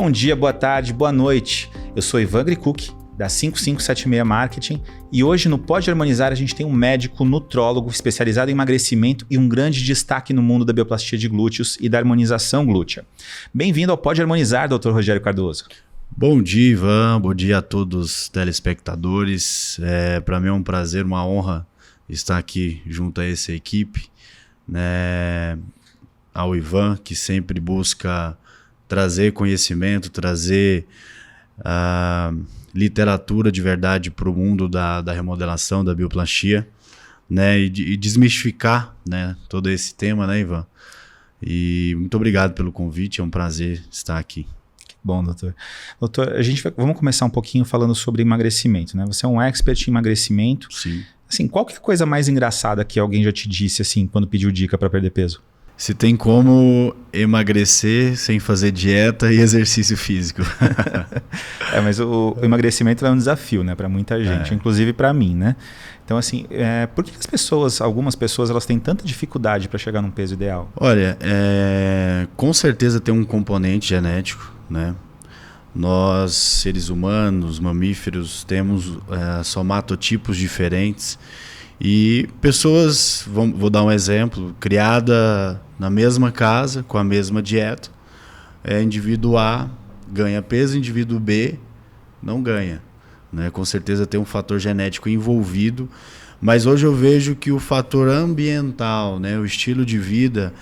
Bom dia, boa tarde, boa noite. Eu sou Ivan Gricuk, da 5576 Marketing, e hoje no Pode Harmonizar a gente tem um médico nutrólogo especializado em emagrecimento e um grande destaque no mundo da bioplastia de glúteos e da harmonização glútea. Bem-vindo ao Pode Harmonizar, Dr. Rogério Cardoso. Bom dia, Ivan. Bom dia a todos os telespectadores. Para mim é um prazer, uma honra estar aqui junto a essa equipe, né? Ao Ivan, que sempre busca trazer conhecimento, trazer literatura de verdade para o mundo da remodelação, da bioplastia, né? E desmistificar, né, todo esse tema, né, Ivan? E muito obrigado pelo convite, é um prazer estar aqui. Bom, doutor. Doutor, vamos começar um pouquinho falando sobre emagrecimento, né? Você é um expert em emagrecimento. Sim. Assim, qual que é a coisa mais engraçada que alguém já te disse, assim, quando pediu dica para perder peso? Se tem como emagrecer sem fazer dieta e exercício físico. Mas o emagrecimento é um desafio, né, para muita gente, inclusive para mim, né? Então, assim, por que algumas pessoas, elas têm tanta dificuldade para chegar num peso ideal? Olha, com certeza tem um componente genético, né? Nós, seres humanos, mamíferos, temos somatotipos diferentes. E pessoas, vou dar um exemplo, criada na mesma casa, com a mesma dieta, indivíduo A ganha peso, indivíduo B não ganha, né? Com certeza tem um fator genético envolvido, mas hoje eu vejo que o fator ambiental, né, o estilo de vida,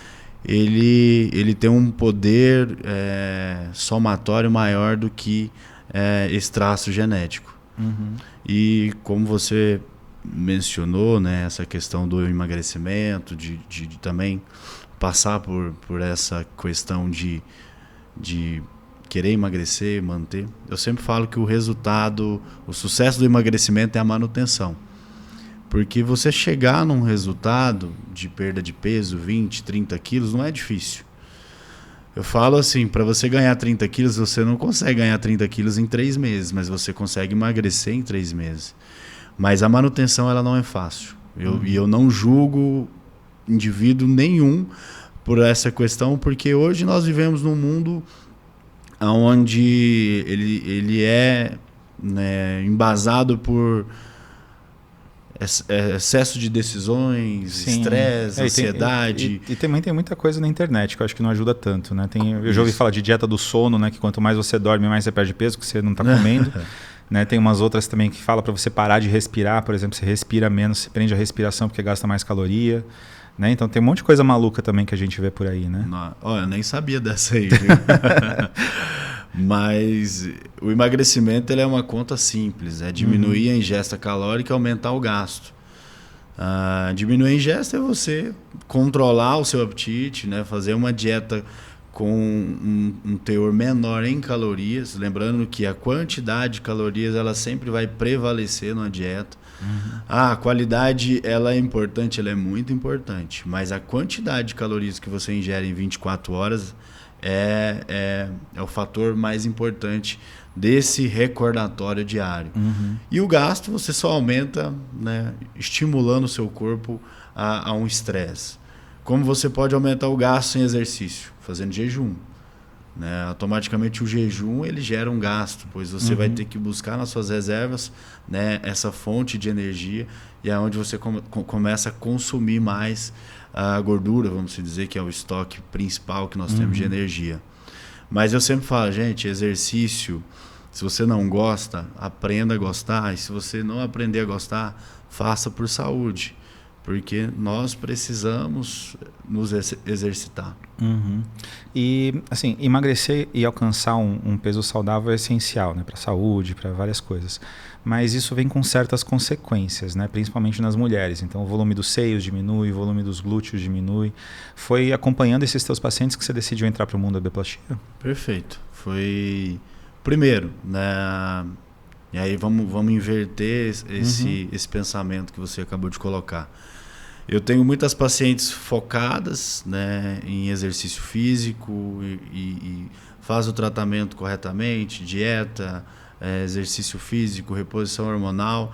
ele tem um poder somatório maior do que esse traço genético. Uhum. E como você mencionou, né, essa questão do emagrecimento, de também passar por essa questão de querer emagrecer, manter. Eu sempre falo que o sucesso do emagrecimento é a manutenção. Porque você chegar num resultado de perda de peso, 20, 30 quilos, não é difícil. Eu falo assim, para você ganhar 30 quilos, você não consegue ganhar 30 quilos em 3 meses, mas você consegue emagrecer em 3 meses. Mas a manutenção ela não é fácil. E eu não julgo indivíduo nenhum por essa questão, porque hoje nós vivemos num mundo onde ele é, né, embasado por excesso de decisões, estresse, ansiedade. E também tem muita coisa na internet que eu acho que não ajuda tanto, né? Eu já ouvi falar de dieta do sono, né? Que quanto mais você dorme, mais você perde peso, que você não está comendo. Né? Tem umas outras também que falam para você parar de respirar, por exemplo, você respira menos, você prende a respiração porque gasta mais caloria, né? Então tem um monte de coisa maluca também que a gente vê por aí, né? Eu nem sabia dessa aí, viu? Mas o emagrecimento ele é uma conta simples, é diminuir a ingesta calórica e aumentar o gasto. Diminuir a ingesta é você controlar o seu apetite, né? Fazer uma dieta com um teor menor em calorias, lembrando que a quantidade de calorias ela sempre vai prevalecer numa dieta. A qualidade ela é importante, ela é muito importante, mas a quantidade de calorias que você ingere em 24 horas é o fator mais importante desse recordatório diário. E o gasto você só aumenta, né, estimulando o seu corpo a um estresse. Como você pode aumentar o gasto sem exercício? Fazendo jejum, né? Automaticamente o jejum ele gera um gasto, pois você vai ter que buscar nas suas reservas, né, essa fonte de energia, e é onde você começa a consumir mais a gordura, vamos dizer, que é o estoque principal que nós temos de energia. Mas eu sempre falo, gente, exercício, se você não gosta, aprenda a gostar, e se você não aprender a gostar, faça por saúde. Porque nós precisamos nos exercitar. E, assim, emagrecer e alcançar um peso saudável é essencial, né? Para a saúde, para várias coisas. Mas isso vem com certas consequências, né? Principalmente nas mulheres. Então, o volume dos seios diminui, o volume dos glúteos diminui. Foi acompanhando esses teus pacientes que você decidiu entrar para o mundo da bioplastia? Perfeito. Foi primeiro, né? E aí vamos inverter esse pensamento que você acabou de colocar. Eu tenho muitas pacientes focadas, né, em exercício físico e faz o tratamento corretamente, dieta, exercício físico, reposição hormonal.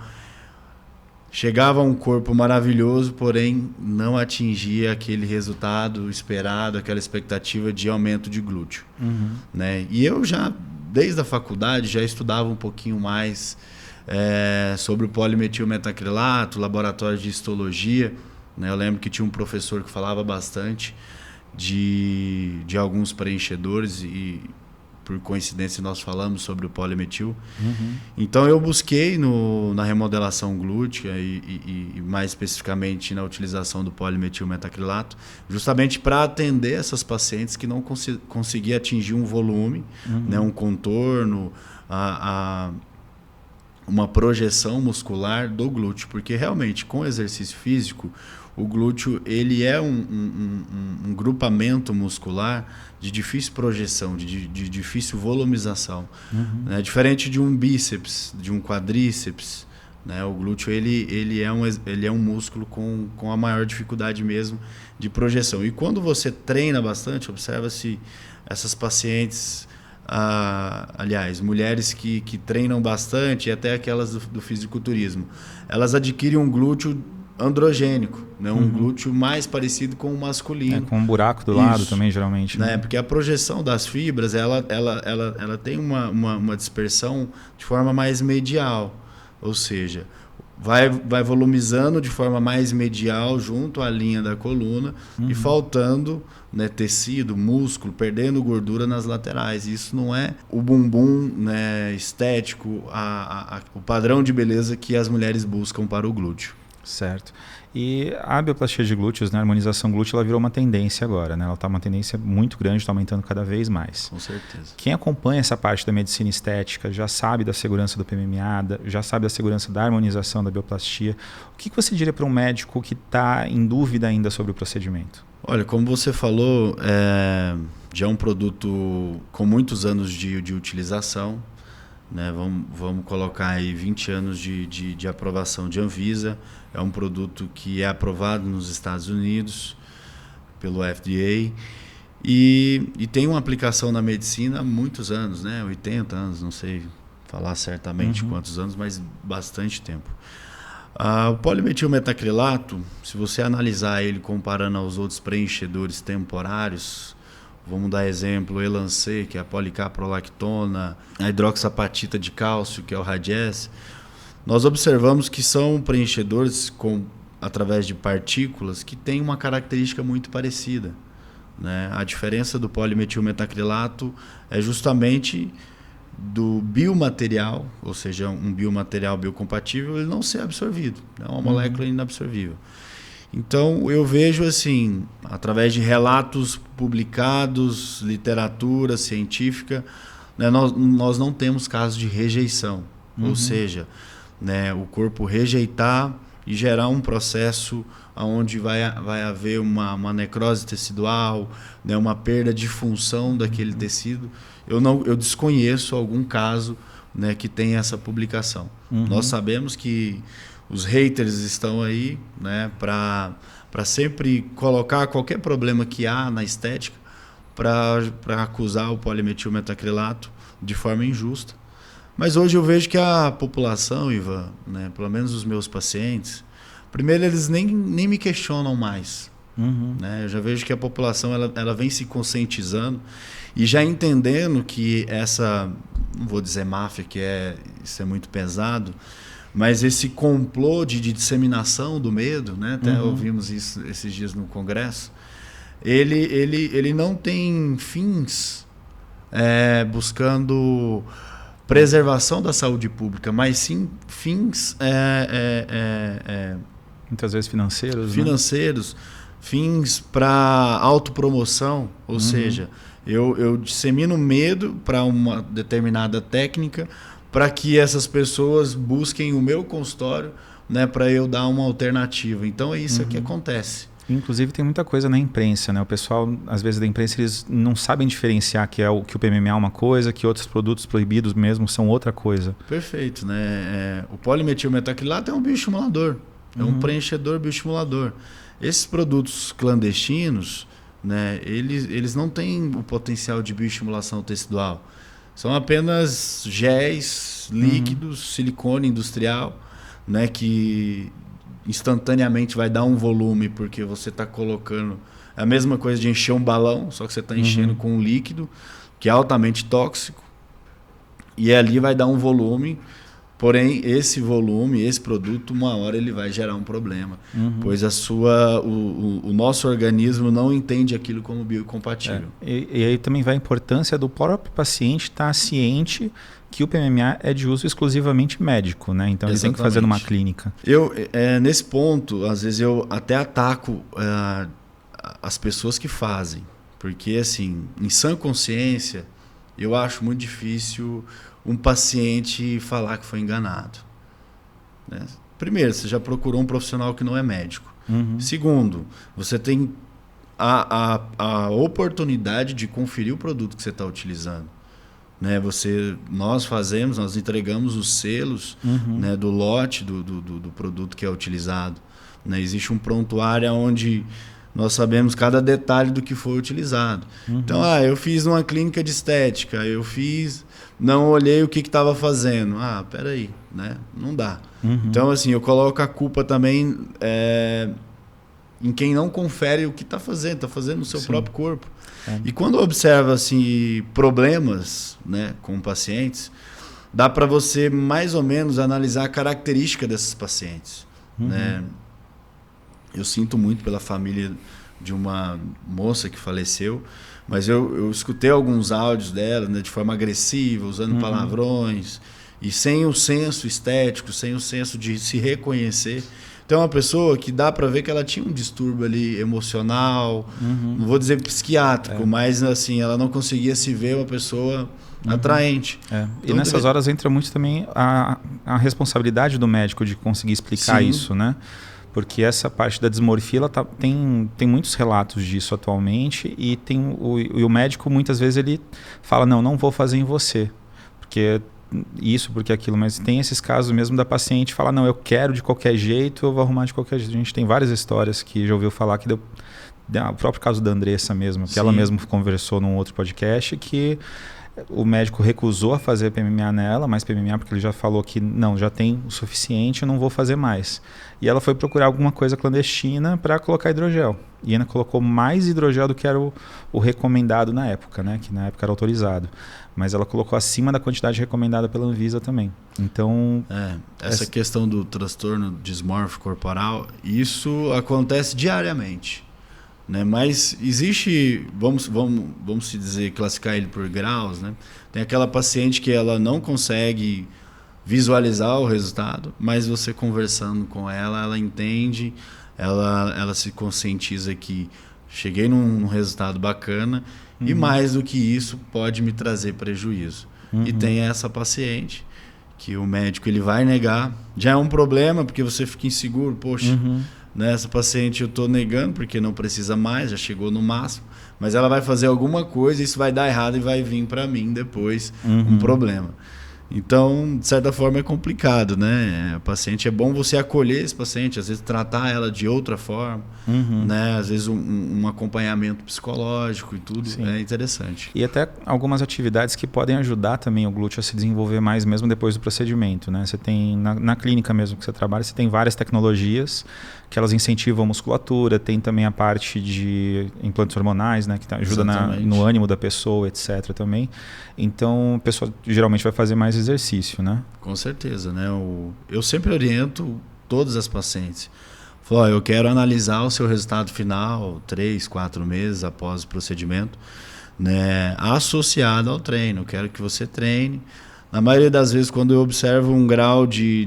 chegava a um corpo maravilhoso, porém não atingia aquele resultado esperado, aquela expectativa de aumento de glúteo. Né? E eu já, desde a faculdade, já estudava um pouquinho mais sobre o polimetilmetacrilato, laboratório de histologia. Né? Eu lembro que tinha um professor que falava bastante de alguns preenchedores e, por coincidência, nós falamos sobre o polimetil. Então eu busquei na remodelação glútea e mais especificamente na utilização do polimetilmetacrilato, justamente para atender essas pacientes que não conseguiam atingir um volume, né, um contorno, uma projeção muscular do glúteo, porque realmente com exercício físico o glúteo ele é um grupamento muscular de difícil projeção, de difícil volumização. Né? Diferente de um bíceps, de um quadríceps, né? O glúteo ele é um músculo com a maior dificuldade mesmo de projeção. E quando você treina bastante, observa-se essas pacientes, aliás, mulheres que treinam bastante, e até aquelas do fisiculturismo, elas adquirem um glúteo androgênico, né? Um glúteo mais parecido com o masculino. Com um buraco do lado também, geralmente. Né? Porque a projeção das fibras, ela tem uma dispersão de forma mais medial, ou seja, vai volumizando de forma mais medial junto à linha da coluna e faltando, né, tecido, músculo, perdendo gordura nas laterais. Isso não é o bumbum, né, estético, o padrão de beleza que as mulheres buscam para o glúteo. Certo. E a bioplastia de glúteos, né, a harmonização glútea, ela virou uma tendência agora, né? Ela está uma tendência muito grande, está aumentando cada vez mais. Com certeza. Quem acompanha essa parte da medicina estética já sabe da segurança do PMMA, já sabe da segurança da harmonização da bioplastia. O que você diria para um médico que está em dúvida ainda sobre o procedimento? Olha, como você falou, já é um produto com muitos anos de utilização. Né? Vamos colocar aí 20 anos de aprovação de Anvisa. É um produto que é aprovado nos Estados Unidos pelo FDA e tem uma aplicação na medicina há muitos anos, né? 80 anos, não sei falar certamente quantos anos, mas bastante tempo. O polimetilmetacrilato, se você analisar ele comparando aos outros preenchedores temporários, vamos dar exemplo, o Elancê, que é a policaprolactona, a hidroxapatita de cálcio, que é o Radiesse. Nós observamos que são preenchedores através de partículas que têm uma característica muito parecida. Né? A diferença do polimetilmetacrilato é justamente do biomaterial, ou seja, um biomaterial biocompatível, ele não ser absorvido. É uma molécula inabsorvível. Então, eu vejo assim, através de relatos publicados, literatura científica, né, nós não temos casos de rejeição. Ou seja, né, o corpo rejeitar e gerar um processo onde vai haver uma necrose tecidual, né, uma perda de função daquele tecido. Eu desconheço algum caso, né, que tenha essa publicação. Nós sabemos que os haters estão aí, né, para sempre colocar qualquer problema que há na estética para acusar o polimetilmetacrilato de forma injusta. Mas hoje eu vejo que a população, Ivan, né, pelo menos os meus pacientes, primeiro eles nem me questionam mais. Né? Eu já vejo que a população ela vem se conscientizando e já entendendo que essa, não vou dizer máfia, que isso é muito pesado, mas esse complô de disseminação do medo, né? Até ouvimos isso esses dias no Congresso, ele não tem fins buscando preservação da saúde pública, mas sim fins muitas vezes financeiros, né? Fins para autopromoção, ou seja, eu dissemino medo para uma determinada técnica para que essas pessoas busquem o meu consultório, né, para eu dar uma alternativa. Então é isso que acontece. Inclusive tem muita coisa na imprensa, né? O pessoal, às vezes da imprensa, eles não sabem diferenciar que o PMMA é uma coisa, que outros produtos proibidos mesmo são outra coisa. Perfeito, né? O polimetilmetacrilato é um bioestimulador, é um preenchedor bioestimulador. Esses produtos clandestinos, né, eles não têm o potencial de bioestimulação tecidual. São apenas géis, líquidos, silicone industrial, né, que instantaneamente vai dar um volume, porque você está colocando... É a mesma coisa de encher um balão, só que você está enchendo com um líquido que é altamente tóxico, e ali vai dar um volume, porém esse volume, esse produto, uma hora ele vai gerar um problema, pois o nosso organismo não entende aquilo como biocompatível. E aí também vai a importância do próprio paciente estar ciente que o PMMA é de uso exclusivamente médico, né? Então ele tem que fazer numa clínica. Nesse ponto, às vezes eu até ataco as pessoas que fazem, porque assim, em sã consciência, eu acho muito difícil um paciente falar que foi enganado, né? Primeiro, você já procurou um profissional que não é médico. Segundo, você tem a oportunidade de conferir o produto que você está utilizando, né? Nós entregamos os selos, né, do lote do produto que é utilizado, né? Existe um prontuário onde nós sabemos cada detalhe do que foi utilizado. Então, eu fiz numa clínica de estética, não olhei o que estava fazendo. Peraí, né? Não dá. Então, assim, eu coloco a culpa também em quem não confere o que está fazendo no seu próprio corpo. E quando observa assim, problemas, né, com pacientes, dá para você mais ou menos analisar a característica desses pacientes, né? Eu sinto muito pela família de uma moça que faleceu, mas eu escutei alguns áudios dela, né, de forma agressiva, usando palavrões, e sem o senso estético, sem o senso de se reconhecer. Então, é uma pessoa que dá para ver que ela tinha um distúrbio ali emocional, não vou dizer psiquiátrico, mas assim, ela não conseguia se ver uma pessoa atraente. Então, e nessas horas entra muito também a responsabilidade do médico de conseguir explicar isso, né? Porque essa parte da dismorfia, ela tem muitos relatos disso atualmente, e o médico muitas vezes ele fala, não vou fazer em você, porque isso, porque aquilo, mas tem esses casos mesmo da paciente falar, não, eu quero de qualquer jeito, eu vou arrumar de qualquer jeito. A gente tem várias histórias que já ouviu falar, que o próprio caso da Andressa mesmo, que ela mesma conversou num outro podcast, que o médico recusou a fazer PMMA nela, mais PMMA, porque ele já falou que não, já tem o suficiente, eu não vou fazer mais. E ela foi procurar alguma coisa clandestina para colocar hidrogel. E ainda colocou mais hidrogel do que era o recomendado na época, né? Que na época era autorizado. Mas ela colocou acima da quantidade recomendada pela Anvisa também. Então... essa questão do transtorno dismórfico corporal, isso acontece diariamente, né? Mas existe, vamos se dizer, classificar ele por graus, né? Tem aquela paciente que ela não consegue visualizar o resultado, mas você conversando com ela entende, ela se conscientiza que cheguei num resultado bacana, e mais do que isso pode me trazer prejuízo. E tem essa paciente que o médico ele vai negar, já é um problema porque você fica inseguro, poxa, nessa paciente eu estou negando porque não precisa mais, já chegou no máximo, mas ela vai fazer alguma coisa, isso vai dar errado e vai vir para mim depois um problema. Então, de certa forma, é complicado, né? A paciente, é bom você acolher esse paciente, às vezes tratar ela de outra forma, né? Às vezes um acompanhamento psicológico e tudo. Sim. É interessante. E até algumas atividades que podem ajudar também o glúteo a se desenvolver mais mesmo depois do procedimento, né? Você tem, na clínica mesmo que você trabalha, você tem várias tecnologias que elas incentivam a musculatura, tem também a parte de implantes hormonais, né? Que ajuda no ânimo da pessoa, etc. também. Então, a pessoa geralmente vai fazer mais exercício, né? Com certeza, né? Eu sempre oriento todas as pacientes. Falo, eu quero analisar o seu resultado final 3, 4 meses após o procedimento, né? Associado ao treino. Eu quero que você treine. Na maioria das vezes, quando eu observo um grau de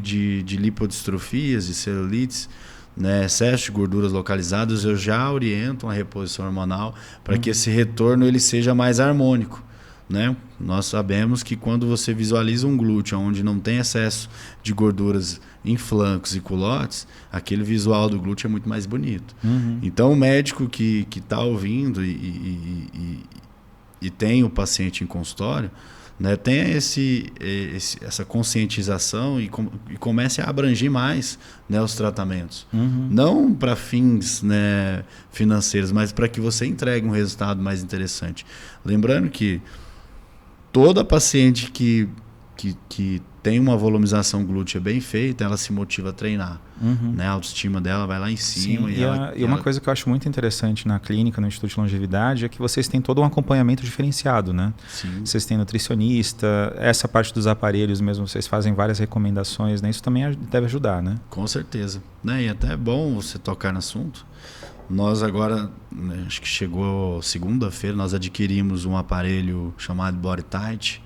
lipodistrofias, de celulites, né, excesso de gorduras localizadas, eu já oriento uma reposição hormonal para que esse retorno ele seja mais harmônico, né? Nós sabemos que quando você visualiza um glúteo onde não tem excesso de gorduras em flancos e culotes, aquele visual do glúteo é muito mais bonito. Então o médico que está ouvindo e tem o paciente em consultório, né, tenha essa conscientização e comece a abranger mais, né, os tratamentos. Não para fins, né, financeiros, mas para que você entregue um resultado mais interessante. Lembrando que toda paciente que tem uma volumização glútea bem feita, ela se motiva a treinar. Né? A autoestima dela vai lá em cima. Sim, e uma coisa que eu acho muito interessante na clínica, no Instituto de Longevidade, é que vocês têm todo um acompanhamento diferenciado, né? Sim. Vocês têm nutricionista, essa parte dos aparelhos mesmo, vocês fazem várias recomendações, né? Isso também deve ajudar, né? Com certeza. Né? E até é bom você tocar no assunto. Nós agora, né, acho que chegou segunda-feira, nós adquirimos um aparelho chamado BodyTite.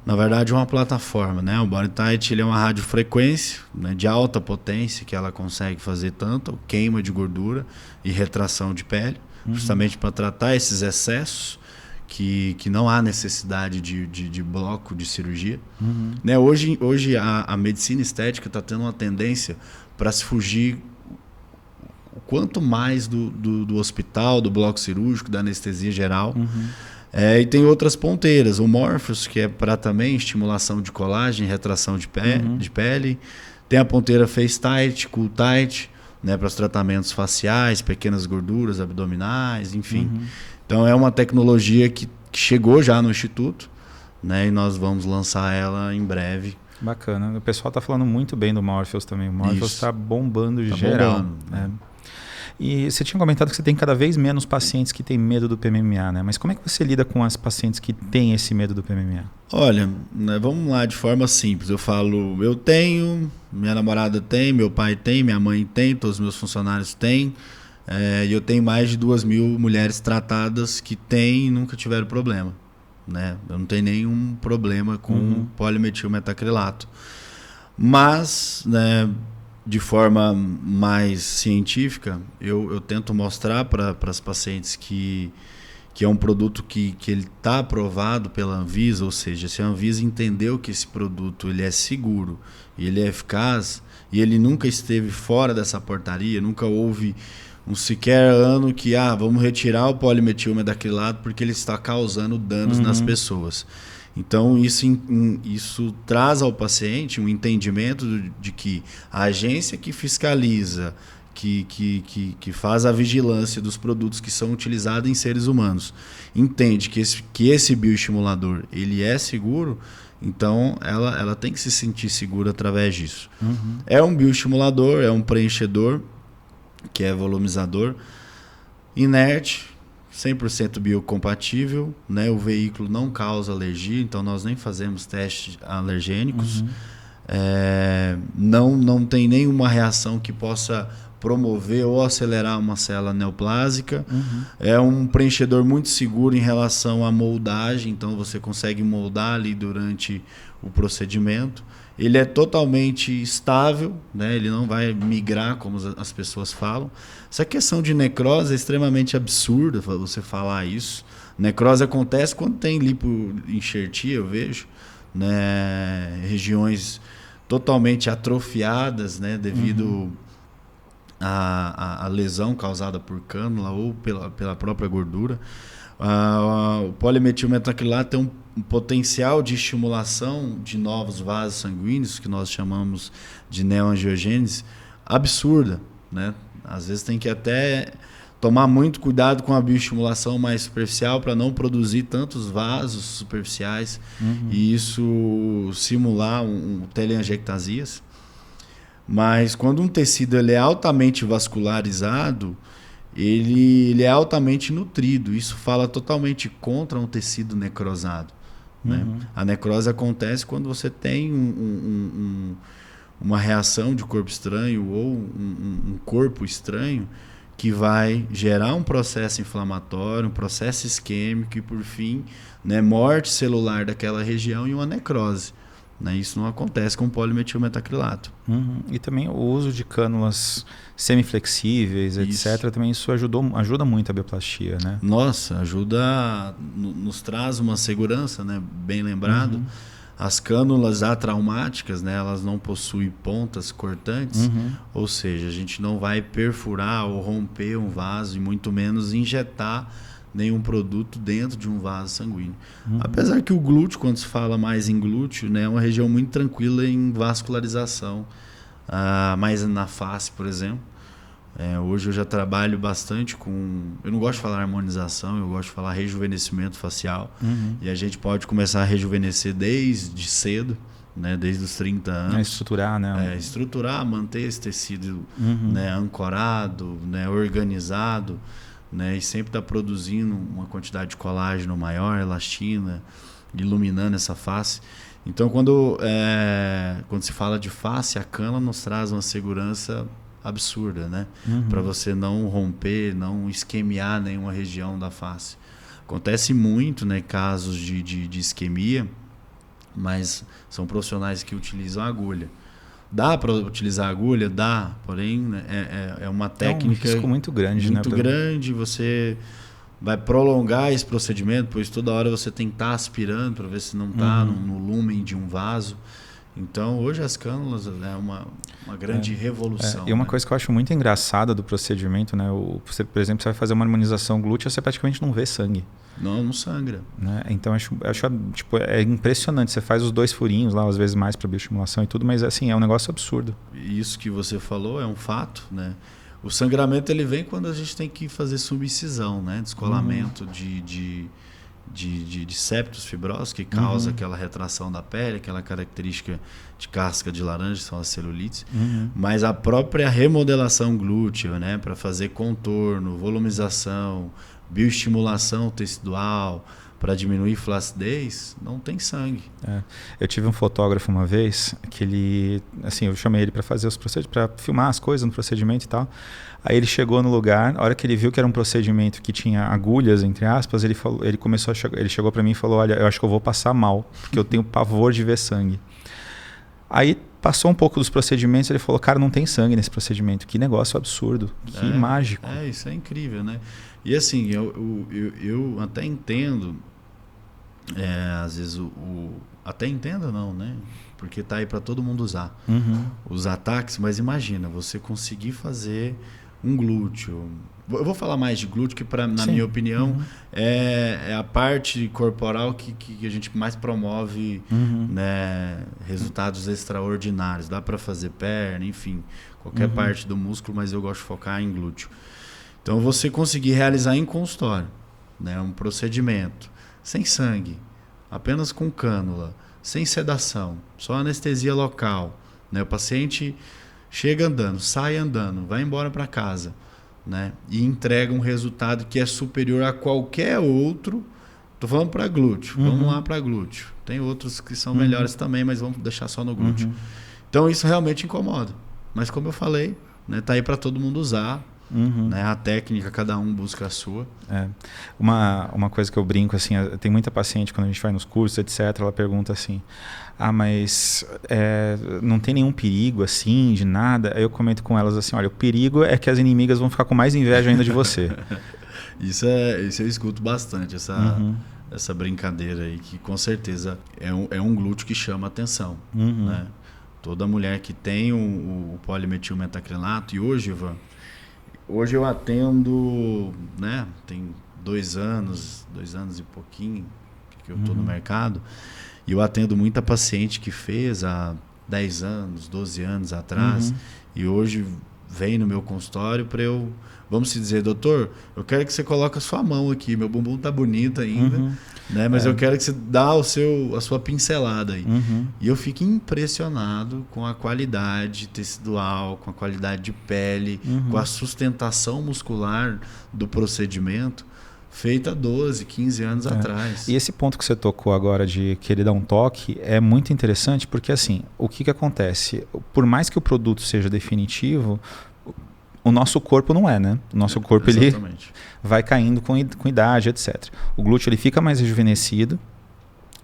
Na verdade, é uma plataforma, né? O BodyTite, ele é uma radiofrequência, né, de alta potência, que ela consegue fazer tanto queima de gordura e retração de pele, justamente para tratar esses excessos que não há necessidade de bloco de cirurgia. Né? Hoje a medicina estética está tendo uma tendência para se fugir o quanto mais do hospital, do bloco cirúrgico, da anestesia geral. E tem outras ponteiras. O Morpheus, que é para também estimulação de colágeno, retração de pele. Tem a ponteira FaceTite, CoolTite, né, para os tratamentos faciais, pequenas gorduras abdominais, enfim. Então é uma tecnologia que chegou já no Instituto, né, e nós vamos lançar ela em breve. Bacana. O pessoal está falando muito bem do Morpheus também. O Morpheus está bombando tá geral. Bombando, né? E você tinha comentado que você tem cada vez menos pacientes que têm medo do PMMA, né? Mas como é que você lida com as pacientes que têm esse medo do PMMA? Olha, né, vamos lá de forma simples. Eu falo, eu tenho, minha namorada tem, meu pai tem, minha mãe tem, todos os meus funcionários têm. E eu tenho mais de 2.000 mulheres tratadas que têm e nunca tiveram problema. Né? Eu não tenho nenhum problema com polimetilmetacrilato. Mas, né, de forma mais científica, eu tento mostrar para as pacientes que é um produto que ele está aprovado pela Anvisa, ou seja, se a Anvisa entendeu que esse produto ele é seguro, ele é eficaz, e ele nunca esteve fora dessa portaria, nunca houve um sequer ano que vamos retirar o polimetilmetacrilato porque ele está causando danos nas pessoas. Então isso traz ao paciente um entendimento de que a agência que fiscaliza, que faz a vigilância dos produtos que são utilizados em seres humanos, entende que esse bioestimulador ele é seguro, então ela tem que se sentir segura através disso. É um bioestimulador, é um preenchedor, que é volumizador, inerte, 100% biocompatível, né? O veículo não causa alergia, então nós nem fazemos testes alergênicos. Não tem nenhuma reação que possa promover ou acelerar uma célula neoplásica. É um preenchedor muito seguro em relação à moldagem, então você consegue moldar ali durante o procedimento. Ele é totalmente estável, né? Ele não vai migrar, como as pessoas falam. Essa questão de necrose é extremamente absurda você falar isso. Necrose acontece quando tem lipoenxertia, eu vejo, né? Regiões totalmente atrofiadas, né? Devido à lesão causada por cânula ou pela própria gordura. O polimetilmetacrilato tem um potencial de estimulação de novos vasos sanguíneos, que nós chamamos de neoangiogênese, absurda, né? Às vezes tem que até tomar muito cuidado com a bioestimulação mais superficial para não produzir tantos vasos superficiais e isso simular teleangiectasias. Mas quando um tecido ele é altamente vascularizado, ele é altamente nutrido. Isso fala totalmente contra um tecido necrosado. Né? A necrose acontece quando você tem uma reação de corpo estranho ou um corpo estranho que vai gerar um processo inflamatório, um processo isquêmico e, por fim, né, morte celular daquela região e uma necrose. Né? Isso não acontece com polimetilmetacrilato. E também o uso de cânulas semiflexíveis, etc. Também isso ajuda muito a bioplastia, né? Nossa, ajuda, nos traz uma segurança, né? Bem lembrado. As cânulas atraumáticas, né? Elas não possuem pontas cortantes, ou seja, a gente não vai perfurar ou romper um vaso e muito menos injetar nenhum produto dentro de um vaso sanguíneo. Apesar que o glúteo, quando se fala mais em glúteo, né, é uma região muito tranquila em vascularização, mas na face, por exemplo. Hoje eu já trabalho bastante com... Eu não gosto de falar harmonização, eu gosto de falar rejuvenescimento facial. E a gente pode começar a rejuvenescer desde cedo, né, desde os 30 anos. Estruturar, né? Estruturar, manter esse tecido, né, ancorado, né, organizado, né, e sempre estar produzindo uma quantidade de colágeno maior, elastina, iluminando essa face. Então, quando se fala de face, a cana nos traz uma segurança absurda, né? Para você não romper, não isquemiar nenhuma região da face. Acontece muito, né, casos de isquemia, mas são profissionais que utilizam agulha. Dá para utilizar agulha? Dá, porém, né, é uma técnica... É um risco muito grande, muito grande. Você vai prolongar esse procedimento, pois toda hora você tem que estar aspirando para ver se não está no lumen de um vaso. Então, hoje as cânulas é uma grande revolução. E uma coisa que eu acho muito engraçada do procedimento, né? Você, por exemplo, você vai fazer uma harmonização glútea, você praticamente não vê sangue. Não sangra. Né? Então, acho tipo, é impressionante. Você faz os 2 furinhos lá, às vezes mais para bioestimulação e tudo, mas assim, é um negócio absurdo. Isso que você falou é um fato, né? O sangramento ele vem quando a gente tem que fazer subincisão, né? Descolamento de septos fibrosos que causa aquela retração da pele, aquela característica de casca de laranja, que são as celulites. Mas a própria remodelação glútea, né, para fazer contorno, volumização, bioestimulação tecidual, para diminuir flacidez, não tem sangue. Eu tive um fotógrafo uma vez que ele, assim, eu chamei ele para fazer os procedimentos, para filmar as coisas no procedimento e tal. Aí ele chegou no lugar, a hora que ele viu que era um procedimento que tinha agulhas, entre aspas, ele chegou para mim e falou: olha, eu acho que eu vou passar mal, porque eu tenho pavor de ver sangue. Aí passou um pouco dos procedimentos, ele falou: cara, não tem sangue nesse procedimento. Que negócio absurdo, que mágico. Isso é incrível, né? E assim, eu até entendo, às vezes até entendo não, né? Porque tá aí para todo mundo usar. Os ataques, mas imagina, você conseguir fazer um glúteo. Eu vou falar mais de glúteo, que na minha opinião é a parte corporal que a gente mais promove, né, resultados extraordinários. Dá para fazer perna, enfim, qualquer parte do músculo, mas eu gosto de focar em glúteo. Então, você conseguir realizar em consultório, né, um procedimento sem sangue, apenas com cânula, sem sedação, só anestesia local, né, o paciente chega andando, sai andando, vai embora para casa, né, e entrega um resultado que é superior a qualquer outro. Estou falando para glúteo, vamos lá para glúteo. Tem outros que são melhores também, mas vamos deixar só no glúteo. Então, isso realmente incomoda. Mas, como eu falei, né, tá aí para todo mundo usar. Né? A técnica, cada um busca a sua. Uma coisa que eu brinco, assim, tem muita paciente quando a gente vai nos cursos, etc., ela pergunta assim: mas não tem nenhum perigo assim, de nada? Aí eu comento com elas assim: olha, o perigo é que as inimigas vão ficar com mais inveja ainda de você. Isso eu escuto bastante, essa brincadeira aí, que com certeza é um glúteo que chama atenção, né? Toda mulher que tem o polimetilmetacrilato, e hoje, Ivan, hoje eu atendo, né, tem 2 anos e pouquinho que eu estou no mercado, e eu atendo muita paciente que fez há 10 anos, 12 anos atrás, e hoje vem no meu consultório para vamos dizer: doutor, eu quero que você coloque a sua mão aqui, meu bumbum tá bonito ainda, né, mas eu quero que você dá a sua pincelada aí. E eu fico impressionado com a qualidade tecidual, com a qualidade de pele, com a sustentação muscular do procedimento feito há 12, 15 anos atrás. E esse ponto que você tocou agora de querer dar um toque é muito interessante, porque assim, o que acontece? Por mais que o produto seja definitivo, o nosso corpo não é, né? O nosso corpo ele vai caindo com idade, etc. O glúteo ele fica mais rejuvenescido,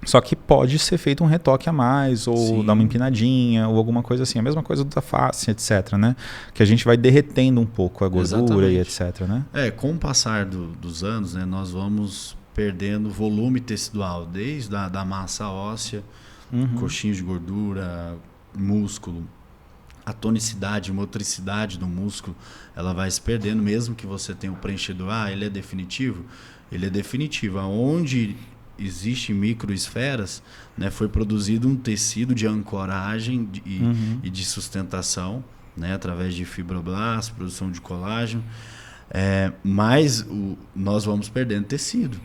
só que pode ser feito um retoque a mais, ou dar uma empinadinha, ou alguma coisa assim. A mesma coisa da face, etc, né? Que a gente vai derretendo um pouco a gordura e etc, né? Com o passar dos anos, né, nós vamos perdendo volume tecidual, desde da massa óssea, coxinhos de gordura, músculo. A tonicidade, motricidade do músculo, ela vai se perdendo, mesmo que você tenha o preenchedor. Ele é definitivo? Ele é definitivo. Onde existem microesferas, né, foi produzido um tecido de ancoragem e de sustentação, né, através de fibroblastos, produção de colágeno, mas nós vamos perdendo tecido.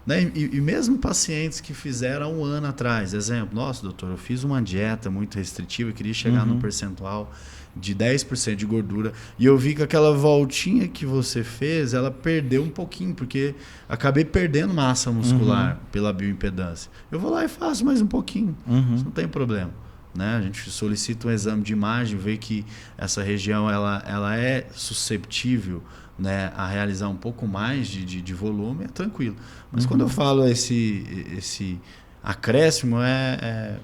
Né? E mesmo pacientes que fizeram há um ano atrás, exemplo, nossa, doutor, eu fiz uma dieta muito restritiva, eu queria chegar num percentual de 10% de gordura, e eu vi que aquela voltinha que você fez, ela perdeu um pouquinho, porque acabei perdendo massa muscular pela bioimpedância. Eu vou lá e faço mais um pouquinho, isso não tem problema. Né? A gente solicita um exame de imagem, vê que essa região ela é susceptível, né, a realizar um pouco mais de volume, é tranquilo. Mas quando eu falo esse acréscimo, é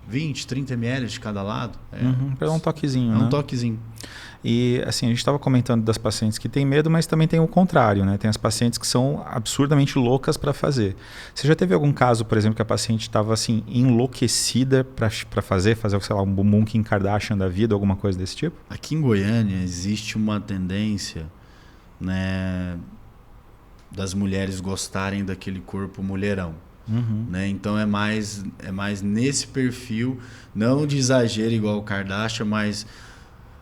20, 30 ml de cada lado. Para um toquezinho, né? Um toquezinho. E assim, a gente estava comentando das pacientes que têm medo, mas também tem o contrário, né? Tem as pacientes que são absurdamente loucas para fazer. Você já teve algum caso, por exemplo, que a paciente estava assim, enlouquecida para fazer, sei lá, um bumbum Kim Kardashian da vida, alguma coisa desse tipo? Aqui em Goiânia existe uma tendência, né, das mulheres gostarem daquele corpo mulherão. Né? Então é mais nesse perfil, não de exagero igual o Kardashian, mas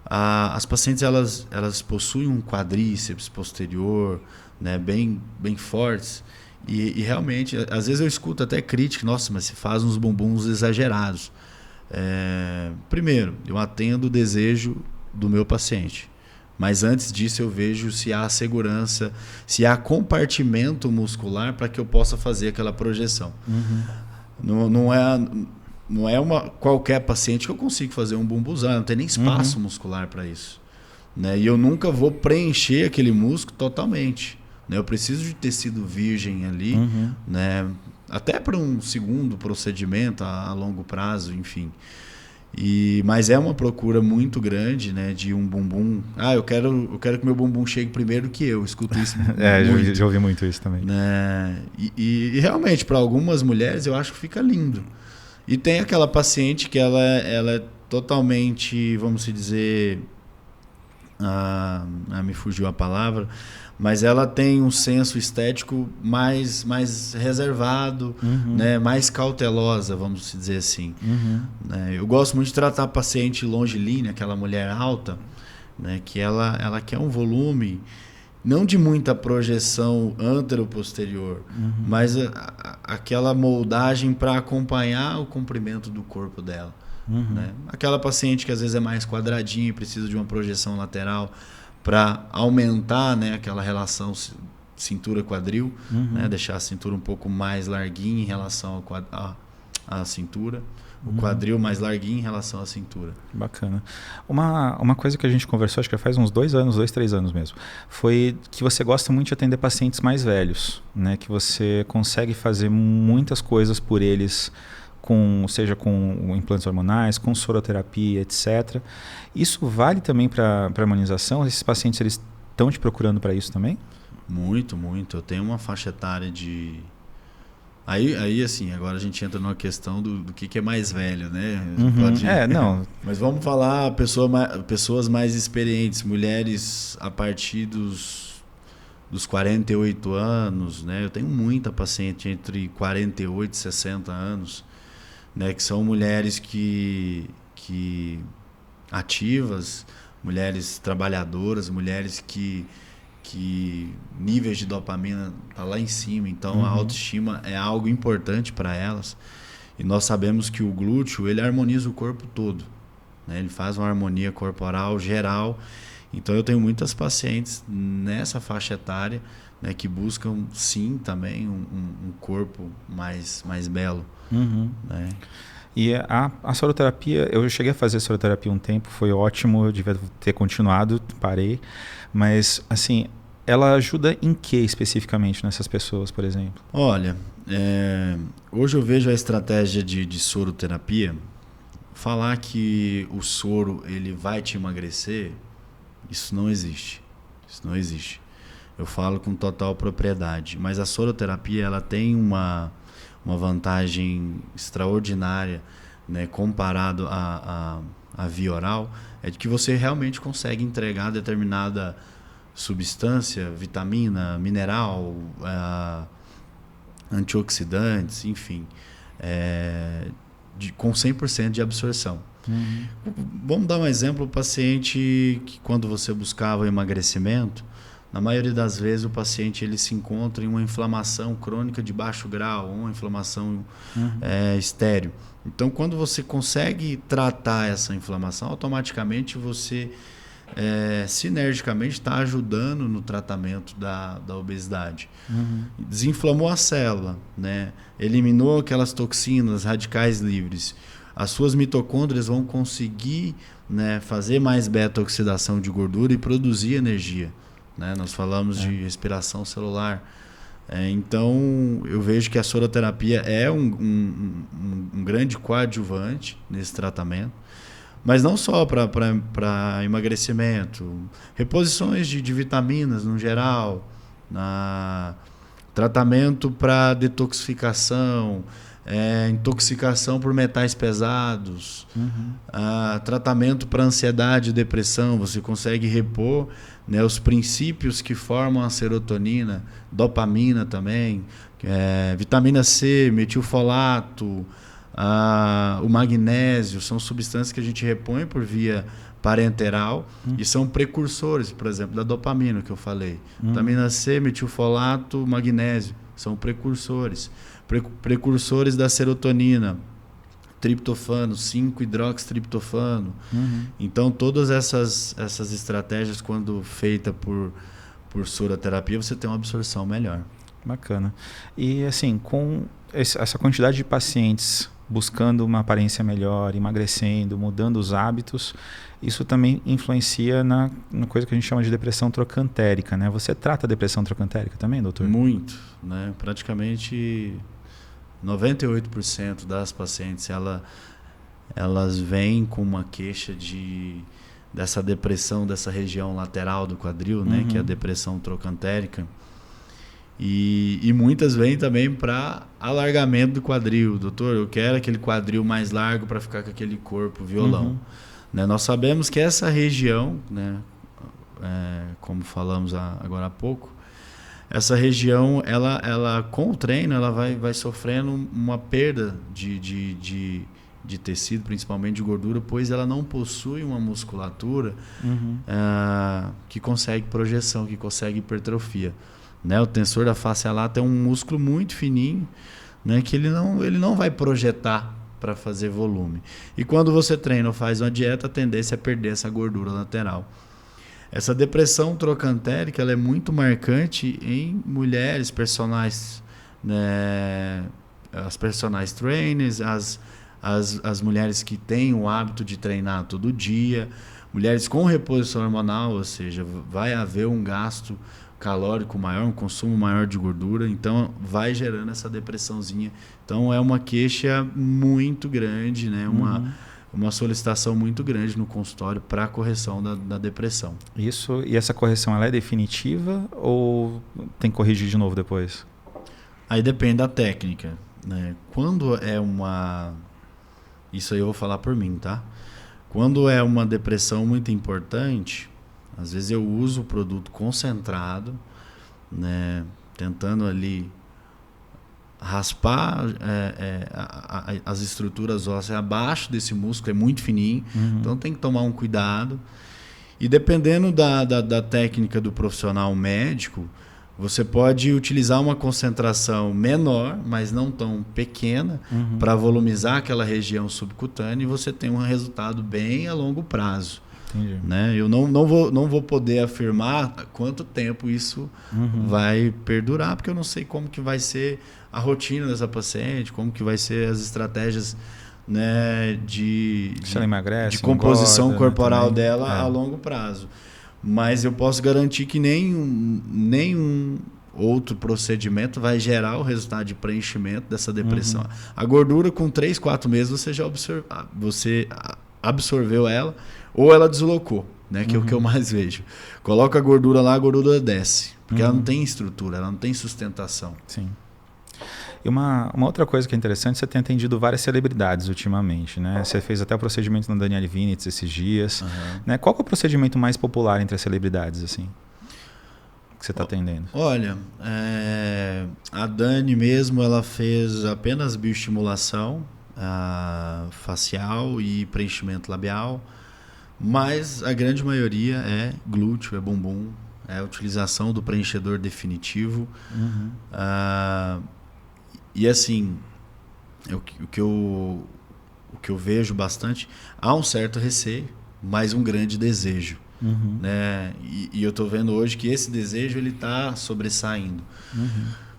as pacientes elas possuem um quadríceps posterior, né, bem fortes, e realmente às vezes eu escuto até crítica, nossa, mas você faz uns bumbuns exagerados. Primeiro, eu atendo o desejo do meu paciente. Mas antes disso eu vejo se há segurança, se há compartimento muscular para que eu possa fazer aquela projeção. Não é qualquer paciente que eu consigo fazer um bumbuzão, não tem nem espaço muscular para isso. Né? E eu nunca vou preencher aquele músculo totalmente. Né? Eu preciso de tecido virgem ali, né? Até para um segundo procedimento a longo prazo, enfim. Mas é uma procura muito grande, né, de um bumbum. Eu quero que meu bumbum chegue primeiro que eu. Escuto isso muito. Já ouvi muito isso também. Né? E realmente, para algumas mulheres, eu acho que fica lindo. E tem aquela paciente que ela é totalmente, vamos dizer... me fugiu a palavra, mas ela tem um senso estético mais reservado, né, mais cautelosa, vamos dizer assim. Né, eu gosto muito de tratar a paciente longilínea, aquela mulher alta, né, que ela quer um volume, não de muita projeção antero-posterior, mas aquela moldagem para acompanhar o comprimento do corpo dela. Né? Aquela paciente que às vezes é mais quadradinha e precisa de uma projeção lateral para aumentar, né, aquela relação cintura-quadril, né, deixar a cintura um pouco mais larguinha em relação à cintura, o quadril mais larguinho em relação à cintura. Bacana. Uma coisa que a gente conversou, acho que faz uns 2 anos, 2, 3 anos mesmo, foi que você gosta muito de atender pacientes mais velhos, né, que você consegue fazer muitas coisas por eles, seja com implantes hormonais, com soroterapia, etc. Isso vale também para harmonização? Esses pacientes eles estão te procurando para isso também? Muito, muito. Eu tenho uma faixa etária de... Aí assim, agora a gente entra numa questão do que é mais velho, né? Não. Mas vamos falar pessoas mais experientes, mulheres a partir dos 48 anos, né? Eu tenho muita paciente entre 48 e 60 anos, né, que são mulheres que ativas, mulheres trabalhadoras, mulheres que níveis de dopamina tá lá em cima, então a autoestima é algo importante para elas. E nós sabemos que o glúteo, ele harmoniza o corpo todo, né? Ele faz uma harmonia corporal geral. Então eu tenho muitas pacientes nessa faixa etária, né, que buscam sim também um corpo mais belo. Né? E a soroterapia, eu cheguei a fazer soroterapia um tempo, foi ótimo, eu devia ter continuado, parei, mas assim, ela ajuda em que especificamente nessas pessoas, por exemplo? Olha, hoje eu vejo a estratégia de soroterapia, falar que o soro ele vai te emagrecer, isso não existe. Eu falo com total propriedade, mas a soroterapia ela tem uma vantagem extraordinária, né, comparado à via oral, é de que você realmente consegue entregar determinada substância, vitamina, mineral, antioxidantes, enfim, com 100% de absorção. Vamos dar um exemplo, o paciente que quando você buscava emagrecimento, na maioria das vezes o paciente ele se encontra em uma inflamação crônica de baixo grau, uma inflamação estéril. Então, quando você consegue tratar essa inflamação, automaticamente você sinergicamente está ajudando no tratamento da obesidade. Desinflamou a célula, né? Eliminou aquelas toxinas, radicais livres. As suas mitocôndrias vão conseguir, né, fazer mais beta-oxidação de gordura e produzir energia. Né? Nós falamos de respiração celular. Então, eu vejo que a soroterapia é um grande coadjuvante nesse tratamento. Mas não só para emagrecimento, reposições de vitaminas no geral, tratamento para detoxificação, intoxicação por metais pesados, tratamento para ansiedade e depressão. Você consegue repor, né, os princípios que formam a serotonina, dopamina também, vitamina C, metilfolato, o magnésio, são substâncias que a gente repõe por via parenteral e são precursores, por exemplo, da dopamina que eu falei. Vitamina C, metilfolato, magnésio, são precursores. Precursores da serotonina, triptofano, 5-hidroxitriptofano. Então, todas essas estratégias, quando feita por soroterapia, você tem uma absorção melhor. Bacana. E assim, com essa quantidade de pacientes buscando uma aparência melhor, emagrecendo, mudando os hábitos, isso também influencia na coisa que a gente chama de depressão trocantérica, né? Você trata a depressão trocantérica também, doutor? Muito, né? Praticamente 98% das pacientes, elas vêm com uma queixa dessa depressão dessa região lateral do quadril, né? Que é a depressão trocantérica. E muitas vêm também para alargamento do quadril. Doutor, eu quero aquele quadril mais largo para ficar com aquele corpo violão. Né? Nós sabemos que essa região, né, como falamos agora há pouco, essa região, ela com o treino, ela vai sofrendo uma perda de tecido, principalmente de gordura, pois ela não possui uma musculatura que consegue projeção, que consegue hipertrofia. Né? O tensor da face lata é um músculo muito fininho, né? Que ele não vai projetar para fazer volume. E quando você treina ou faz uma dieta, a tendência é perder essa gordura lateral. Essa depressão trocantérica ela é muito marcante em mulheres personais, né? As personal trainers, as mulheres que têm o hábito de treinar todo dia, mulheres com reposição hormonal, ou seja, vai haver um gasto calórico maior, um consumo maior de gordura, então vai gerando essa depressãozinha. Então é uma queixa muito grande, né? Uma solicitação muito grande no consultório para a correção da depressão. Isso, e essa correção ela é definitiva ou tem que corrigir de novo depois? Aí depende da técnica, né? Quando é isso aí eu vou falar por mim, tá? Quando é uma depressão muito importante, às vezes eu uso o produto concentrado, né, tentando ali raspar as estruturas ósseas abaixo desse músculo, é muito fininho, então tem que tomar um cuidado. E dependendo da técnica do profissional médico, você pode utilizar uma concentração menor, mas não tão pequena, para volumizar aquela região subcutânea e você tem um resultado bem a longo prazo. Entendi. Né? Eu não vou poder afirmar quanto tempo isso vai perdurar, porque eu não sei como que vai ser a rotina dessa paciente, como que vai ser as estratégias, né, de composição corporal dela a longo prazo. Mas eu posso garantir que nenhum outro procedimento vai gerar o resultado de preenchimento dessa depressão. A gordura, com 3, 4 meses, você já absorveu ela, ou ela deslocou, né? Que é o que eu mais vejo. Coloca a gordura lá, a gordura desce, porque ela não tem estrutura, ela não tem sustentação. Sim. E uma outra coisa que é interessante, você tem atendido várias celebridades ultimamente, né? Você fez até o procedimento na Daniele Vinitz esses dias. Né? Qual que é o procedimento mais popular entre as celebridades, assim, que você está atendendo? Olha, a Dani mesmo, ela fez apenas bioestimulação facial e preenchimento labial, mas a grande maioria é glúteo, é bumbum, é a utilização do preenchedor definitivo. E assim, o que eu vejo bastante, há um certo receio, mas um grande desejo. Né? E eu estou vendo hoje que esse desejo ele está sobressaindo.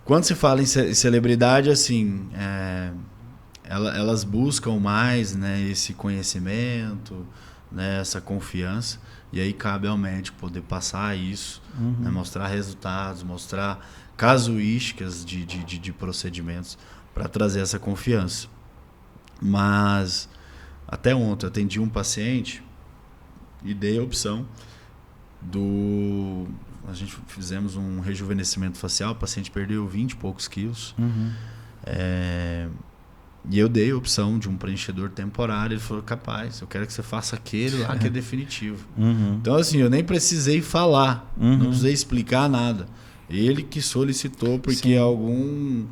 Quando se fala em celebridade, assim, elas buscam mais, né, esse conhecimento, né, essa confiança, e aí cabe ao médico poder passar isso, né, mostrar resultados, mostrar casuísticas de procedimentos para trazer essa confiança. Mas até ontem eu atendi um paciente e dei a opção a gente fizemos um rejuvenescimento facial, o paciente perdeu 20 e poucos quilos. E eu dei a opção de um preenchedor temporário. Ele falou, capaz, eu quero que você faça aquele lá que é definitivo. Então assim, eu nem precisei falar, não precisei explicar nada. Ele que solicitou porque algum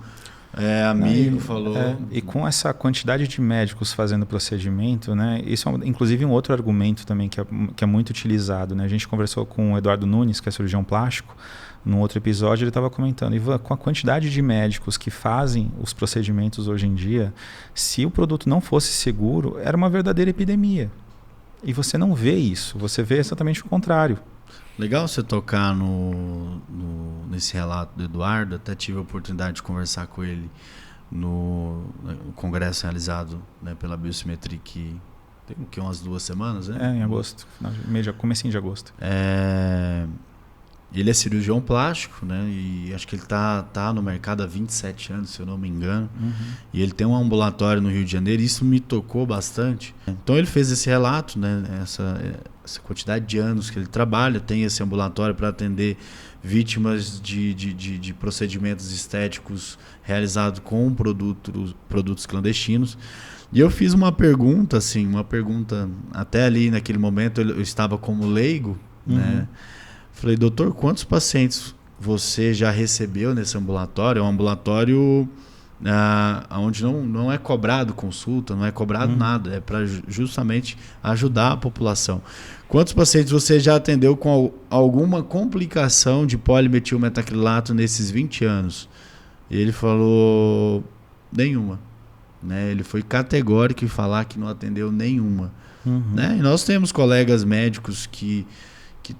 amigo falou. E com essa quantidade de médicos fazendo procedimento, né, isso é inclusive um outro argumento também que é muito utilizado. Né? A gente conversou com o Eduardo Nunes, que é cirurgião plástico, num outro episódio ele estava comentando, Ivan, com a quantidade de médicos que fazem os procedimentos hoje em dia, se o produto não fosse seguro, era uma verdadeira epidemia. E você não vê isso, você vê exatamente o contrário. Legal você tocar nesse relato do Eduardo. Até tive a oportunidade de conversar com ele no congresso realizado, né, pela Biosimetric, tem umas 2 semanas, né? Em agosto, comecinho de agosto. Ele é cirurgião plástico, né? E acho que ele tá no mercado há 27 anos, se eu não me engano. E ele tem um ambulatório no Rio de Janeiro, e isso me tocou bastante. Então ele fez esse relato, né? Essa quantidade de anos que ele trabalha, tem esse ambulatório para atender vítimas de procedimentos estéticos realizados com produtos clandestinos. E eu fiz uma pergunta, até ali naquele momento eu estava como leigo, né? Falei, doutor, quantos pacientes você já recebeu nesse ambulatório? É um ambulatório onde não é cobrado consulta, não é cobrado nada, é para justamente ajudar a população. Quantos pacientes você já atendeu com alguma complicação de polimetilmetacrilato nesses 20 anos? E ele falou, nenhuma. Né? Ele foi categórico em falar que não atendeu nenhuma. Né? E nós temos colegas médicos que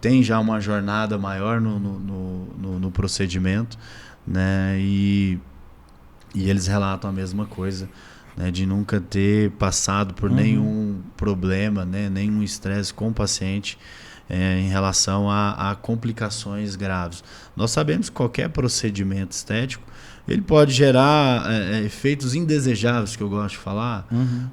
têm já uma jornada maior no procedimento, né? E eles relatam a mesma coisa, né? De nunca ter passado por nenhum problema, né? Nenhum estresse com o paciente em relação a complicações graves. Nós sabemos que qualquer procedimento estético ele pode gerar efeitos indesejáveis, que eu gosto de falar,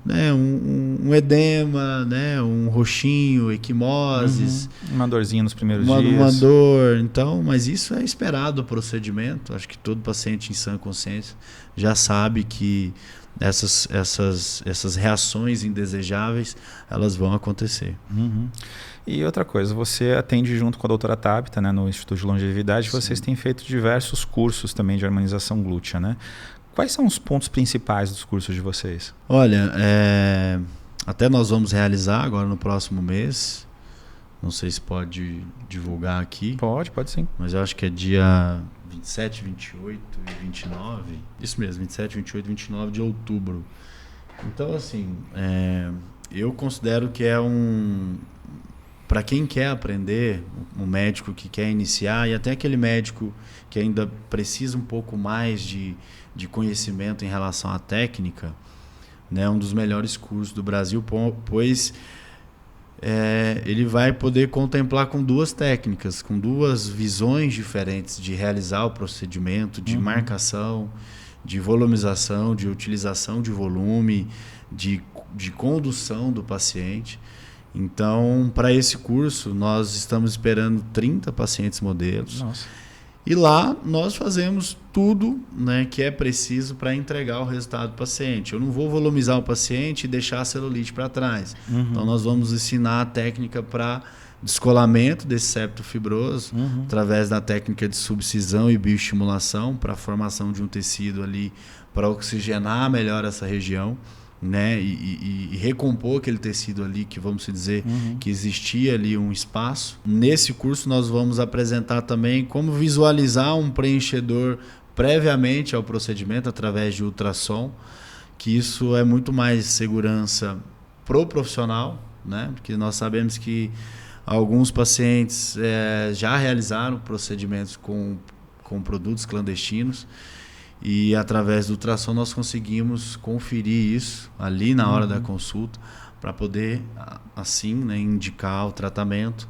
né? Um edema, né? Um roxinho, equimoses. Uma dorzinha nos primeiros dias. Uma dor. Então, mas isso é esperado do procedimento. Acho que todo paciente em sã consciência já sabe que essas reações indesejáveis elas vão acontecer. E outra coisa, você atende junto com a doutora Tabita, né, no Instituto de Longevidade. Sim. Vocês têm feito diversos cursos também de harmonização glútea, né? Quais são os pontos principais dos cursos de vocês? Olha, até nós vamos realizar agora no próximo mês. Não sei se pode divulgar aqui. Pode sim. Mas eu acho que é dia 27, 28 e 29. Isso mesmo, 27, 28 e 29 de outubro. Então, assim, eu considero que para quem quer aprender, um médico que quer iniciar, e até aquele médico que ainda precisa um pouco mais de conhecimento em relação à técnica, né, um dos melhores cursos do Brasil, pois ele vai poder contemplar com 2 técnicas, com 2 visões diferentes de realizar o procedimento, de marcação, de volumização, de utilização de volume, de condução do paciente. Então, para esse curso, nós estamos esperando 30 pacientes modelos. Nossa. E lá nós fazemos tudo, né, que é preciso para entregar o resultado do paciente. Eu não vou volumizar o paciente e deixar a celulite para trás. Então, nós vamos ensinar a técnica para descolamento desse septo fibroso, através da técnica de subcisão e bioestimulação, para a formação de um tecido ali, para oxigenar melhor essa região. né, e recompor aquele tecido ali, que vamos dizer que existia ali um espaço. Nesse curso nós vamos apresentar também como visualizar um preenchedor previamente ao procedimento através de ultrassom, que isso é muito mais segurança pro profissional, né, porque nós sabemos que alguns pacientes já realizaram procedimentos com produtos clandestinos. E através do ultrassom nós conseguimos conferir isso ali na hora da consulta para poder, assim, né, indicar o tratamento.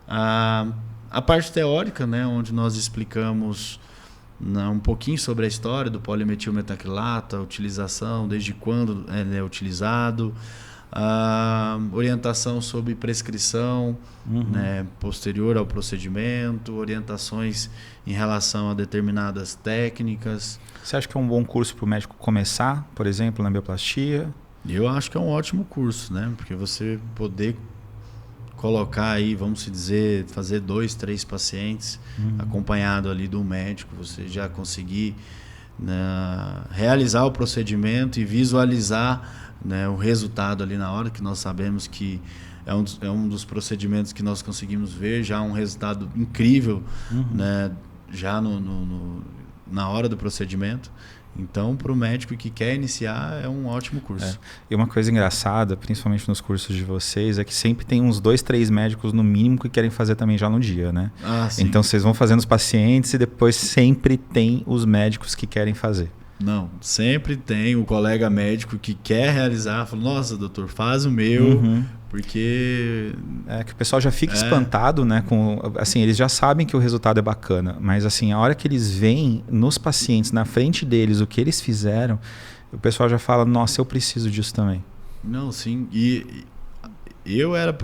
A parte teórica, né, onde nós explicamos um pouquinho sobre a história do polimetilmetacrilato, a utilização, desde quando ele é utilizado, orientação sobre prescrição, né, posterior ao procedimento, orientações em relação a determinadas técnicas. Você acha que é um bom curso para o médico começar, por exemplo, na bioplastia? Eu acho que é um ótimo curso, né? Porque você poder colocar aí, vamos dizer, fazer 2, 3 pacientes acompanhado ali do médico, você já conseguir, né, realizar o procedimento e visualizar, né, o resultado ali na hora, que nós sabemos que é um dos procedimentos que nós conseguimos ver já um resultado incrível, né, já na hora do procedimento. Então, para o médico que quer iniciar, é um ótimo curso. E uma coisa engraçada, principalmente nos cursos de vocês, é que sempre tem uns 2, 3 médicos no mínimo que querem fazer também já no dia, né? Sim. Então, vocês vão fazendo os pacientes e depois sempre tem os médicos que querem fazer. Não, sempre tem o colega médico que quer realizar, fala, nossa, doutor, faz o meu, porque... Que o pessoal já fica espantado, né? Assim, eles já sabem que o resultado é bacana, mas assim, a hora que eles veem nos pacientes, na frente deles, o que eles fizeram, o pessoal já fala, nossa, eu preciso disso também. Não, sim, e eu era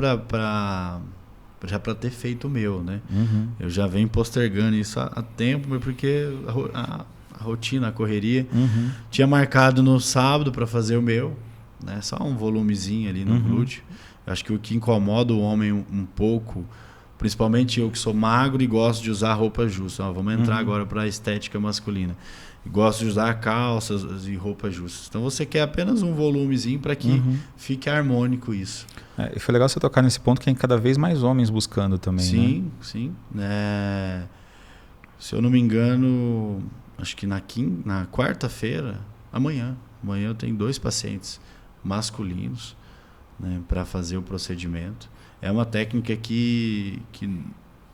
já para ter feito o meu, né? Eu já venho postergando isso há tempo, porque a rotina, a correria. Tinha marcado no sábado para fazer o meu, né? Só um volumezinho ali no glúteo. Acho que o que incomoda o homem um pouco, principalmente eu que sou magro e gosto de usar roupa justa. Vamos entrar agora para a estética masculina. Gosto de usar calças e roupas justas. Então você quer apenas um volumezinho para que fique harmônico isso. E foi legal você tocar nesse ponto, que tem cada vez mais homens buscando também. Sim, né? Sim. Se eu não me engano, acho que na quarta-feira, amanhã eu tenho 2 pacientes masculinos, né, para fazer o procedimento. É uma técnica que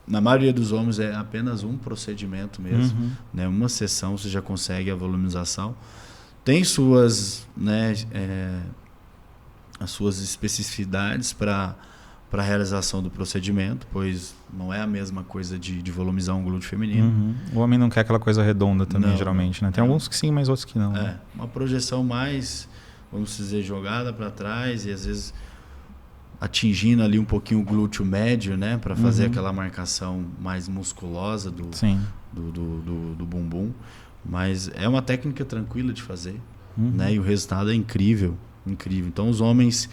na maioria dos homens é apenas um procedimento mesmo, né, uma sessão você já consegue a volumização. Tem suas, né, as suas especificidades para a realização do procedimento, pois não é a mesma coisa de volumizar um glúteo feminino. O homem não quer aquela coisa redonda também, geralmente, né? Tem alguns que sim, mas outros que não. Uma projeção mais, vamos dizer, jogada para trás e às vezes atingindo ali um pouquinho o glúteo médio, né? Para fazer aquela marcação mais musculosa do bumbum. Mas é uma técnica tranquila de fazer, né? E o resultado é incrível, incrível. Então os homens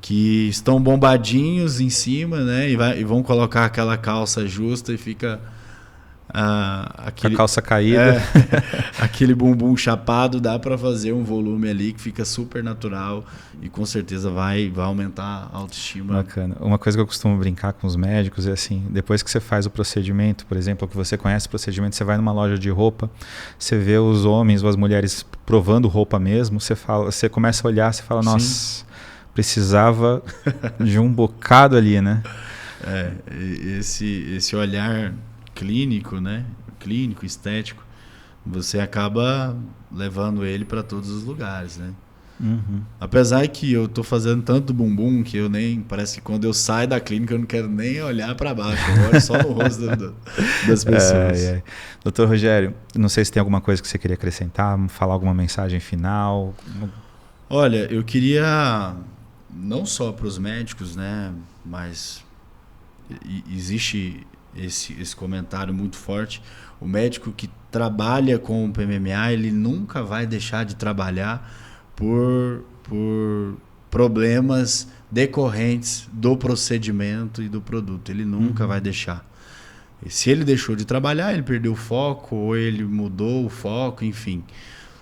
que estão bombadinhos em cima, né, e vão colocar aquela calça justa e fica a calça caída, aquele bumbum chapado, dá para fazer um volume ali que fica super natural e com certeza vai aumentar a autoestima. Bacana. Uma coisa que eu costumo brincar com os médicos é assim, depois que você faz o procedimento, por exemplo, que você conhece o procedimento, você vai numa loja de roupa, você vê os homens ou as mulheres provando roupa mesmo, você começa a olhar, você fala, nossa, precisava de um bocado ali, né? Esse olhar clínico, né? Clínico, estético, você acaba levando ele para todos os lugares, né? Apesar que eu tô fazendo tanto bumbum que eu parece que quando eu saio da clínica eu não quero nem olhar para baixo, eu olho só no rosto das pessoas. Doutor Rogério, não sei se tem alguma coisa que você queria acrescentar, falar alguma mensagem final. Olha, eu queria não só para os médicos, né? Mas existe esse comentário muito forte. O médico que trabalha com o PMMA, ele nunca vai deixar de trabalhar por problemas decorrentes do procedimento e do produto. Ele nunca vai deixar. E se ele deixou de trabalhar, ele perdeu o foco ou ele mudou o foco, enfim.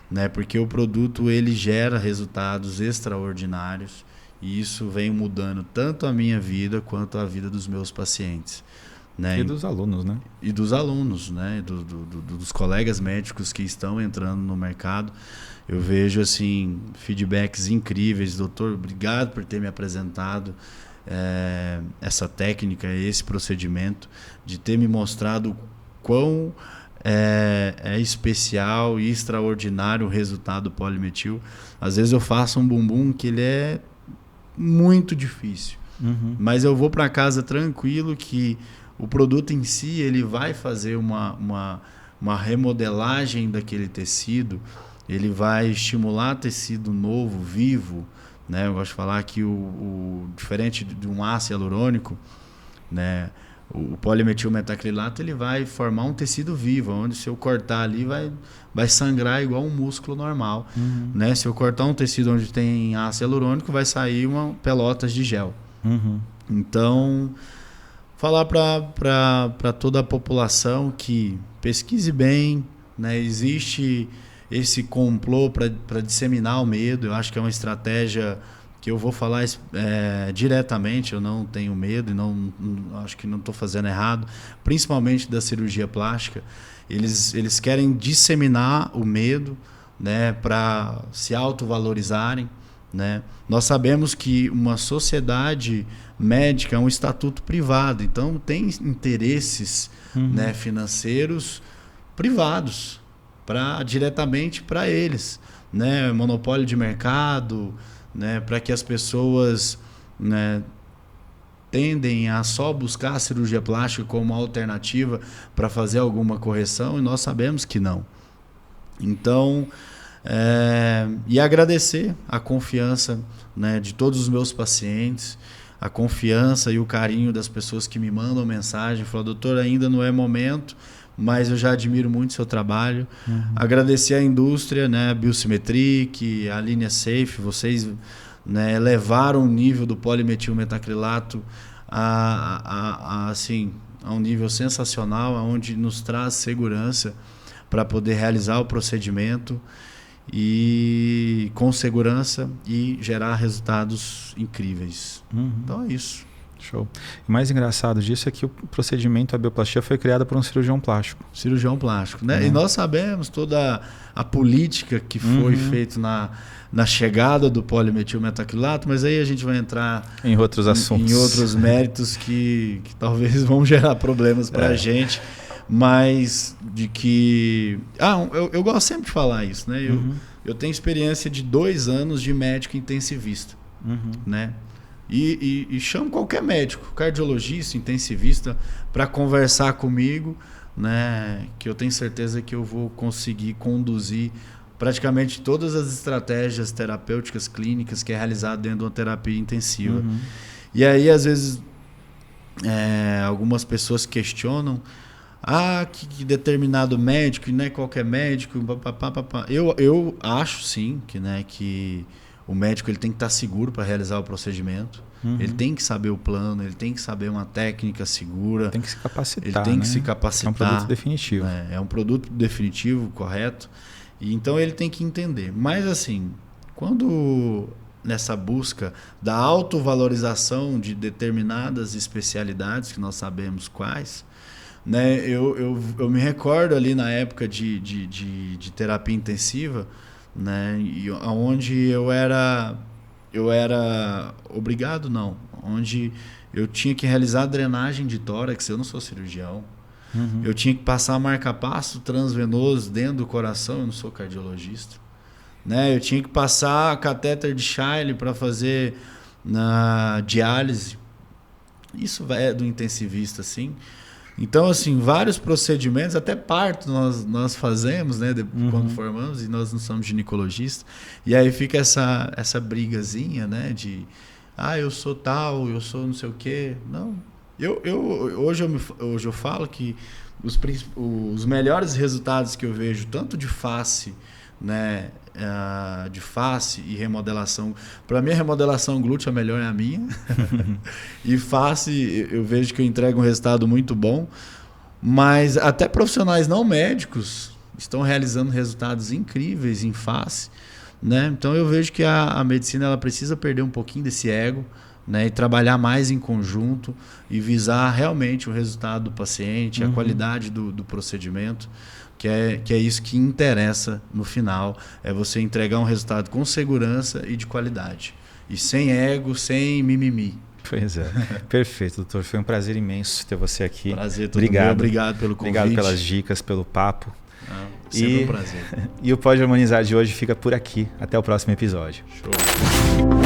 né? Porque o produto ele gera resultados extraordinários e isso vem mudando tanto a minha vida quanto a vida dos meus pacientes, né? E dos alunos, né? E dos alunos, né? Dos colegas médicos que estão entrando no mercado. Eu vejo assim feedbacks incríveis. Doutor, obrigado por ter me apresentado essa técnica, esse procedimento, de ter me mostrado quão é especial e extraordinário o resultado do polimetil. Às vezes eu faço um bumbum que ele é muito difícil, mas eu vou para casa tranquilo que o produto em si ele vai fazer uma remodelagem daquele tecido, ele vai estimular tecido novo, vivo, né? Eu gosto de falar que diferente de um ácido hialurônico, né? O polimetilmetacrilato ele vai formar um tecido vivo, onde se eu cortar ali vai sangrar igual um músculo normal, né? Se eu cortar um tecido onde tem ácido hialurônico, vai sair pelotas de gel. Então, falar para toda a população que pesquise bem, né? Existe esse complô para disseminar o medo. Eu acho que é uma estratégia que eu vou falar diretamente. Eu não tenho medo e acho que não estou fazendo errado, principalmente da cirurgia plástica. Eles querem disseminar o medo, né, para se autovalorizarem, né? Nós sabemos que uma sociedade médica é um estatuto privado, então tem interesses, né, financeiros privados diretamente para eles, né? Monopólio de mercado, né? Para que as pessoas, né, tendem a só buscar a cirurgia plástica como alternativa para fazer alguma correção, e nós sabemos que não. Então, e agradecer a confiança, né, de todos os meus pacientes, a confiança e o carinho das pessoas que me mandam mensagem, falam: doutor, ainda não é momento, mas eu já admiro muito o seu trabalho. Agradecer à indústria, né, a Biosimetric, a linha Safe, vocês, né, elevaram o nível do polimetilmetacrilato assim, a um nível sensacional, onde nos traz segurança para poder realizar o procedimento e com segurança e gerar resultados incríveis. Então é isso. Show. O mais engraçado disso é que o procedimento, a bioplastia, foi criada por um cirurgião plástico. Cirurgião plástico, né? E nós sabemos toda a política que foi feita na chegada do polimetilmetacrilato, mas aí a gente vai entrar em outros assuntos, em outros méritos que talvez vão gerar problemas para a gente, mas de que... eu gosto sempre de falar isso, né? Eu tenho experiência de 2 anos de médico intensivista, né? E chamo qualquer médico, cardiologista, intensivista, para conversar comigo, né? Que eu tenho certeza que eu vou conseguir conduzir praticamente todas as estratégias terapêuticas clínicas que é realizado dentro de uma terapia intensiva. E aí, às vezes, algumas pessoas questionam: que determinado médico, não é qualquer médico, papapá. Eu acho sim que, né, que o médico ele tem que estar seguro para realizar o procedimento. Ele tem que saber o plano, ele tem que saber uma técnica segura. Tem que se capacitar. Ele tem que se capacitar. É um produto definitivo. É um produto definitivo, correto. E então ele tem que entender. Mas assim, quando nessa busca da autovalorização de determinadas especialidades, que nós sabemos quais, né, eu me recordo ali na época de terapia intensiva, né, onde eu era obrigado, não, onde eu tinha que realizar drenagem de tórax. Eu não sou cirurgião. Eu tinha que passar marca-passo transvenoso dentro do coração. Eu não sou cardiologista, né? Eu tinha que passar catéter de Shile para fazer na diálise. Isso é do intensivista, assim. Então, assim, vários procedimentos, até parto nós fazemos, né, quando formamos, e nós não somos ginecologistas. E aí fica essa brigazinha, né, de eu sou tal, eu sou não sei o quê. Não. Hoje eu falo que os melhores resultados que eu vejo, tanto de face, né, de face e remodelação. Para mim, a remodelação glútea melhor é a minha. E face, eu vejo que eu entrego um resultado muito bom. Mas até profissionais não médicos, estão realizando resultados incríveis em face, né? Então eu vejo que a medicina ela precisa perder um pouquinho desse ego, né? E trabalhar mais em conjunto e visar realmente o resultado do paciente, a qualidade do procedimento, que é isso que interessa no final, é você entregar um resultado com segurança e de qualidade. E sem ego, sem mimimi. Pois é. Perfeito, doutor. Foi um prazer imenso ter você aqui. Prazer, todo meu. Obrigado pelo convite. Obrigado pelas dicas, pelo papo. Sempre um prazer. E o Pode Harmonizar de hoje fica por aqui. Até o próximo episódio. Show.